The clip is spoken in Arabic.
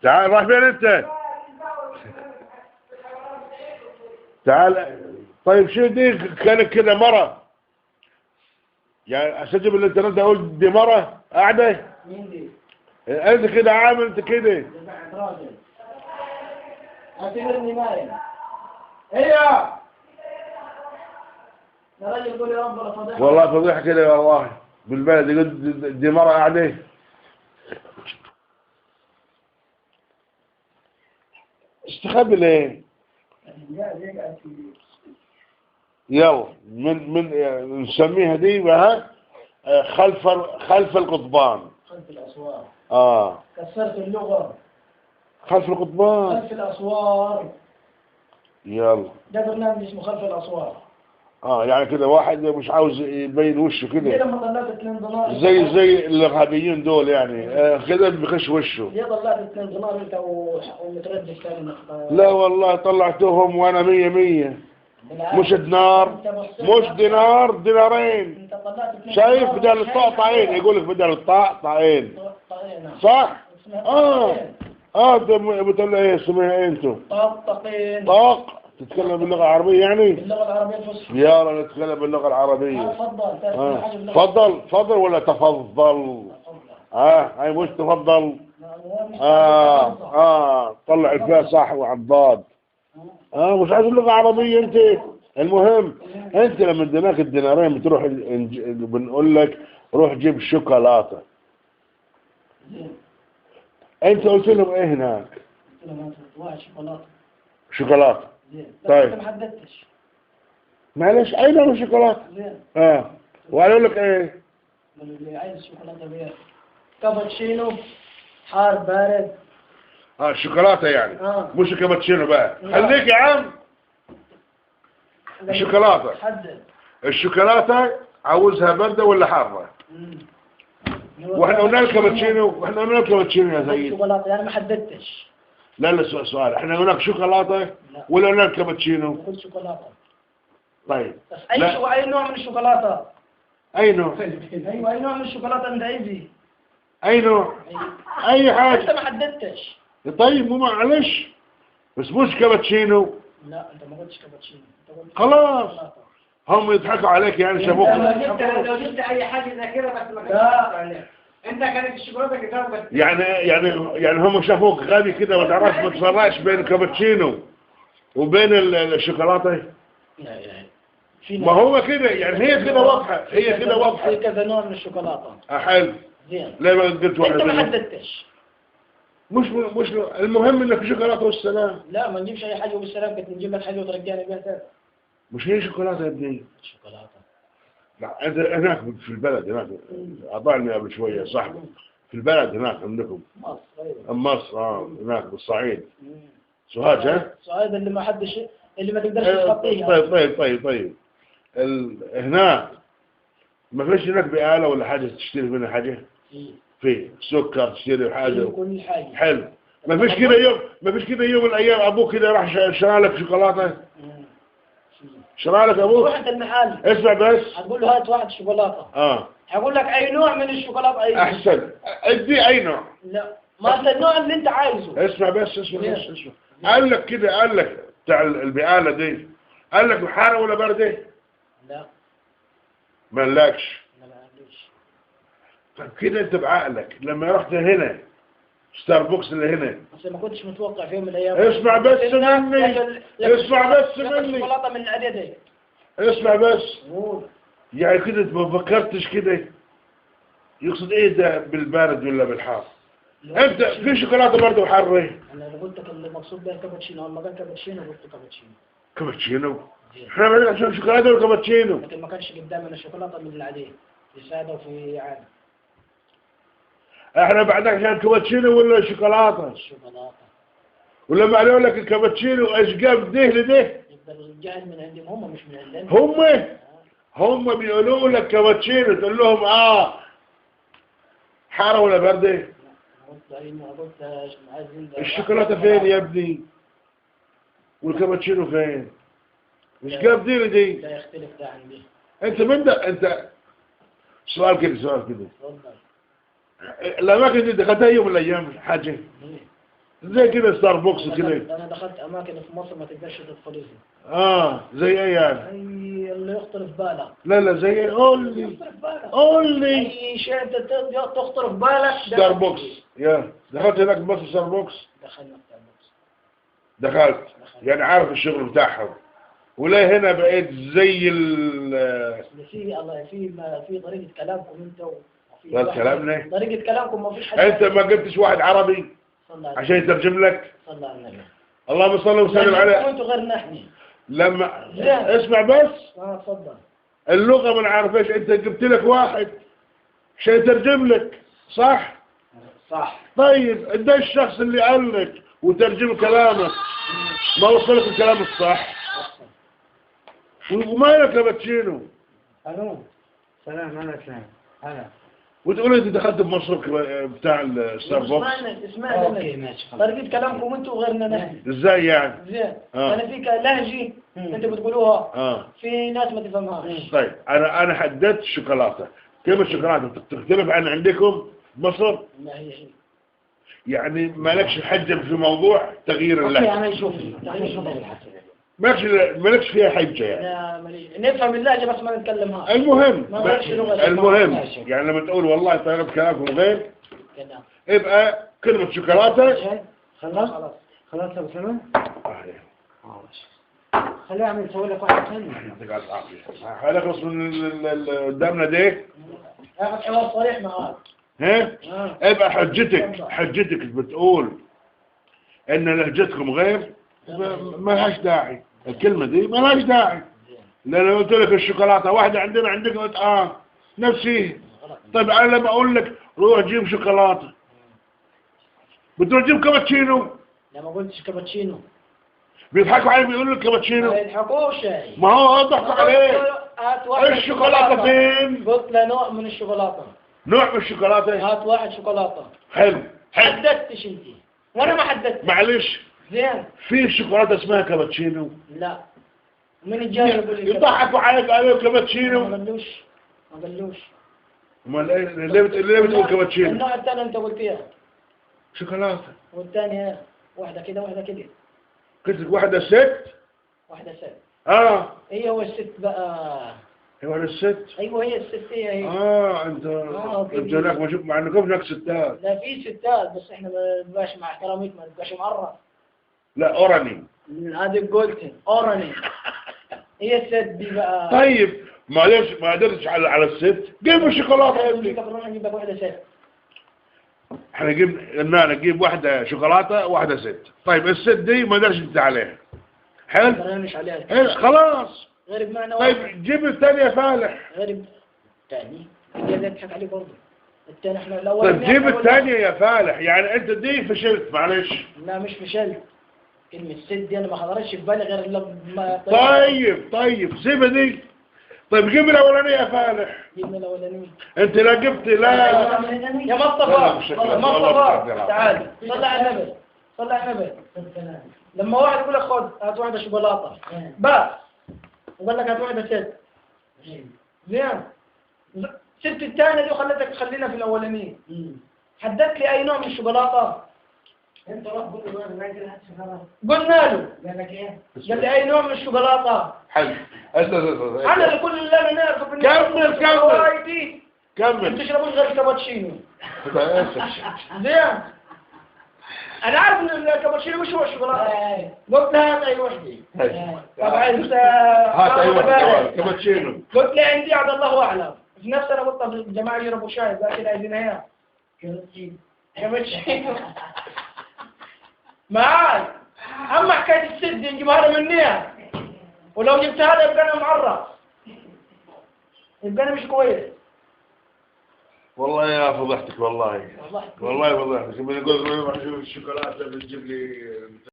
تعال راح فين انت؟ تعال. طيب شو دي كانت كده مرة يعني اسجل الانترنت اقول دي مرة قاعدة؟ مين دي؟ انت كده عامل انت كده راجل اعتبرني نايم. هي يا راجل قول يا رب ولا فضيحة. والله فضيحة كده والله بالبلد يقول دي مرة قاعدة. استخبي ليه؟ يلا من نسميها دي بقى خلف القضبان. خلف الأسوار. اه كسرت اللغة. خلف القضبان. خلف الأسوار. يلا ده برنامج اسمه خلف الأسوار. يعني كده واحد مش عاوز يبين وشه ليه كده لما طلعت 2 دينار؟ زي الارهابيين دول يعني كده بيخش وشه. ليه طلعت 2 دينار انت ومتردد ثاني؟ لا والله طلعتهم وانا 100 مش دينار مش دينارين. انت طلعت 2 شايف بدل الطاق طاقين يقول لك بدل الطاق طاقين صح؟ بتقول ايه اسمها ايه انتو؟ طاقين. طاق تتكلم باللغة العربية يعني؟ باللغة العربية الفصحى. يلا نتكلم باللغة العربية. تفضل. تفضل ولا تفضل؟ هاي مش تفضل. طلع الفاء صح وعضاد. مش عايز اللغة العربية انت. المهم انت لما اديناك الدينارين بتروح بنقول لك روح جيب شوكولاتة. انت قلت لهم ايه هناك؟ قلت لهم واحد شوكولاتة. طيب ما حددتش. معلش اي نوع من الشوكولاتة؟ وقالوا لك ايه؟ قالوا لي عايز شوكولاتة بيض كابتشينو حار بارد. الشوكولاتة يعني مش كابتشينو بقى. خليك يا عم. الشوكولاتة حدد. الشوكولاتة عاوزها باردة ولا حارة؟ واحنا قلنا لك كابتشينو يا سيد. شوكولاتة يعني ما حددتش. لا سؤال احنا قلنا لك شوكولاتة ولا قلنا لك كابتشينو؟ قلت شوكولاتة. طيب بس اي نوع من الشوكولاتة؟ اي نوع؟ ايوه اي نوع من الشوكولاتة انت عايزه؟ اي نوع؟ اي حاجة. انت ما حددتش. طيب مو معلش بس مش كابتشينو. لا انت ما قلتش كابتشينو. خلاص هم يضحكوا عليك يعني شافوك. لو جبت اي حاجة زي كده بس ما كانتش انت كانت الشوكولاتة كده بس. يعني هم شافوك غبي كده ما تعرفش ما تفرقش بين الكابتشينو وبين الشوكولاتة. ما هو كده يعني هي كده واضحة. في كذا نوع من الشوكولاتة. حلو. زين. ليه ما قلت واحد؟ انت ما حددتش. مش المهم انك في شوكولاتة والسلام. لا ما نجيبش اي حاجة وبالسلام كنت نجيب لك حاجة وترجعني بيها تاني. مش هي شوكولاتة يا ابني؟ شوكولاتة. لا انت هناك في البلد هناك اضعني قبل شوية صاحبي في البلد هناك عندكم. مصر هناك بالصعيد. سوهاج سوهاج اللي ما حدش اللي ما تقدرش تخطيها. طيب هناك ما فيش هناك بقالة ولا حاجة تشتري منها حاجة؟ في سكر تشتري حاجة. كل حاجة. حلو. ما فيش كده يوم من الأيام أبوك كده راح شرى لك شوكولاتة؟ شرى لك أبوك؟ رحت المحل. اسمع بس. هتقول له هات واحد شوكولاتة. هقول لك أي نوع من الشوكولاتة أي. أحسن. ادي أي نوع. لا ما أنت النوع اللي أنت عايزه. اسمع بس. قال لك كده قال لك بتاع البقالة دي قال لك حارة ولا باردة؟ لا. ما قالكش. ما قاليش. طب كده انت بعقلك لما رحت هنا ستاربكس اللي هنا بس ما كنتش متوقع في يوم من الايام. اسمع بس مني شوكولاته من العدد. اسمع بس يعني كده انت ما فكرتش كده يقصد ايه ده بالبارد ولا بالحار؟ انت في شوكولاته برضه وحاره. انا قلت لك المقصود بها كابتشينو لما كان كابتشينو قلت كابتشينو احنا بدنا عشان شوكولاته ولا كابتشينو؟ لكن ما كانش قدامنا شوكولاته من العاديه في ساده وفي عادي. احنا بعدك عشان كابتشينو ولا شوكولاته؟ الشوكولاته. ولما قالوا لك الكابتشينو ايش جاب ده لده؟ يقدر الجهل من عندهم هم مش من عندنا. هم بيقولوا لك كابتشينو تقول لهم حاره ولا برده؟ الشوكولاته فين يا ابني؟ والكابتشينو فين؟ مش جاب دي لدي؟ لا يختلف ده عن دي. انت من ده انت سؤال كده. الأماكن دي دخلتها يوم من الأيام حاجة زي كده ستاربكس كده. أنا دخلت أماكن في مصر ما تقدرش تدخل زي ايه يعني؟ أي اللي يخطر في بالك. لا زي ايه؟ قول لي قول لي. أي شيء أنت تخطر في بالك. ستاربكس. دخلت هناك في مصر ستاربكس؟ دخلنا ستاربكس. دخلت يعني عارف الشغل بتاعهم. ولا هنا بقيت زي في طريقة كلامكم انتوا. كلامنا طريقة كلامكم ما فيش حد. انت ما جبتش واحد عربي عشان يترجم لك؟ صلى على النبي. اللهم صل وسلم عليه. انتوا غير نحن. لما اسمع بس. تفضل. اللغة ما نعرفش، انت جبت لك واحد عشان يترجم لك، صح؟ صح. طيب ده الشخص اللي قال لك وترجم كلامك ما وصلك الكلام الصح. وما لك لبتشينه. الو. سلام. انا وتقول انت دخلت بمصروف بتاع الستاربكس. اسمعني طريقة كلامكم انتوا وغيرنا نحن. ازاي يعني؟ زين. انا فيك لهجة انت بتقولوها. في ناس ما تفهمهاش. طيب انا حددت الشوكولاتة. كيف الشوكولاتة تختلف عن عندكم بمصر؟ ما هي يعني مالكش حجة في موضوع تغيير اللهجة. انا شوف مالكش فيها حجة يعني. نفهم اللهجة بس ما نتكلمها. المهم يعني لما تقول والله طيب كلامكم غير يبقى كلمة شوكولاتة. خلاص ابو سلمان. خليها اعمل سوي لك واحد ثاني. يعطيك العافية. هنخلص من قدامنا ده. اخذ حوار صريح معاك. يبقى حجتك بتقول ان لهجتكم غير، ما لهاش داعي. الكلمة دي ما لهاش داعي. لأن قلت لك الشوكولاتة واحدة عندنا نفسي. طيب أنا لما أقول لك روح جيب شوكولاتة بتروح تجيب كابتشينو. لا ما قلتش كابتشينو. بيضحكوا عليه بيقولوا لك كابتشينو. ما يضحكوش. ما هو ضحك عليه. الشوكولاتة فين؟ قلت له نوع من الشوكولاتة. نوع من الشوكولاتة. هات واحد شوكولاتة. حلو. حددتش انت وانا ما حددت. معلش. زين. في شوكولاتة اسمها كابتشينو. لا. من الجاي يقول لي يضحكوا عليك قالوا كابتشينو. ما قالوش. امال ايه ليه بتقول كابتشينو؟ النوع الثاني انت قلت ايه؟ شوكولاتة. والثانية واحدة كده واحدة كده. قلت لك واحدة ست. واحدة ست. ايه هو الست بقى. هو الست. ايوه هي الست هي. انت هناك ما شوف مع انكم هناك ستات. لا في ستات بس احنا ما نبقاش مع احترامك ما نبقاش معرف. لا اوراني. هذه قلت اوراني. هي الست دي بقى. طيب معلش ما قدرتش على الست. جيب الشوكولاته يا ابني. نروح نجيب لك واحده ست. احنا نجيب واحده شوكولاته واحده ست. طيب الست دي ما قدرش انت عليها. حلو. مش عليها. خلاص. غير بمعنى طيب جيب الثانيه فالح. غير الثاني. اللي يضحك عليه برضه. الثاني احنا الاول. طيب جيب الثانيه يا فالح. يعني انت دي فشلت معلش. لا مش فشلت. كلمة ست دي انا ما حضرتش في بالي غير لما. طيب سيبها دي. طيب جيب الاولانيه يا فالح. جيب الاولانيه. انت لا جبت لا يا مصطفى. تعال صلى على النبي. صلى على النبي. لما واحد يقول لك خذ هات واحده شوكولاته بس وقال لك هات واحده ست. زين. ست الثانيه دي وخلتك خلينا في الاولانيه. حددت لي اي نوع من الشوكولاته. انت روح قول له قلنا له قال لي اي نوع من الشوكولاته. حلو. انا اللي كل اللي انا نعرفه كمل انت تشربوش غير الكابتشينو. زين. انا عارف ان الكابتشينو مش هو الشوكولاته. قلت له هات اي وحده. طبعا انت هات اي وحده كابتشينو. قلت لي عندي عبد الله اعلم. في نفس انا قلت الجماعه يشربوا شاي لكن عايزين اياه كابتشينو. معاي. اما حكايه الست دي نجيبها له منيها. ولو جبتها له يبقى انا معرف. يبقى انا مش كويس. والله يا فضحتك والله فضحتك. بنقول الشوكولاته بتجيب لي